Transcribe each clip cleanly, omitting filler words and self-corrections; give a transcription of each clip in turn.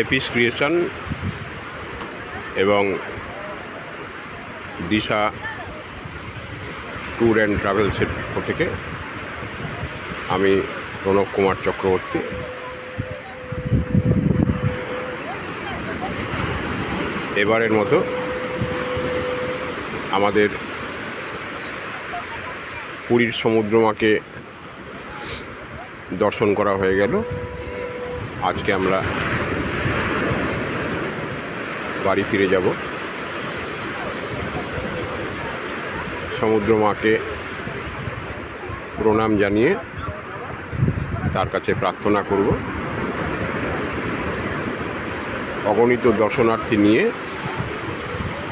Apis creation এবং দিশা tour and ট্রাভেলসের পক্ষ থেকে আমি প্রণব কুমার চক্রবর্তী এবারের মতো আমাদের পুরীর সমুদ্রমাকে দর্শন করা হয়ে গেল। আজকে আমরা বাড়ি ফিরে যাব। সমুদ্রমাকে প্রণাম জানিয়ে তার কাছে প্রার্থনা করব অগণিত দর্শনার্থী নিয়ে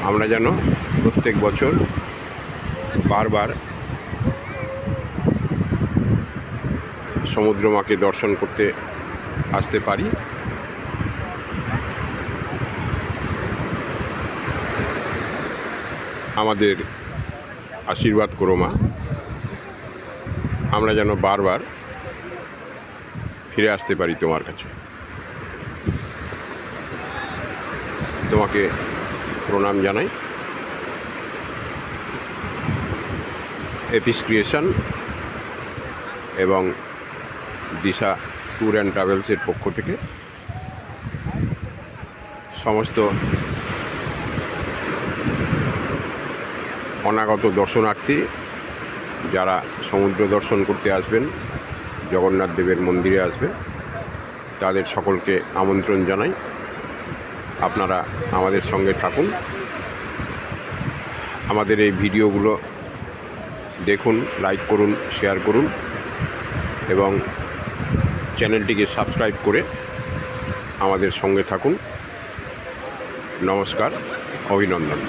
আমরা যেন প্রত্যেক বছর বারবার সমুদ্রমাকে দর্শন করতে আসতে পারি। আমাদের আশীর্বাদ করো মা, আমরা যেন বারবার ফিরে আসতে পারি তোমার কাছে। তোমাকে প্রণাম জানাই। এপিস ক্রিয়েশন এবং দিশা ট্যুর অ্যান্ড ট্রাভেলসের পক্ষ থেকে সমস্ত অনাগত দর্শনার্থী যারা সমুদ্র দর্শন করতে আসবেন, জগন্নাথ দেবের মন্দিরে আসবেন, তাদের সকলকে আমন্ত্রণ জানাই। আপনারা আমাদের সঙ্গে থাকুন, আমাদের এই ভিডিওগুলো দেখুন, লাইক করুন, শেয়ার করুন এবং চ্যানেলটিকে সাবস্ক্রাইব করে আমাদের সঙ্গে থাকুন। নমস্কার, অভিনন্দন।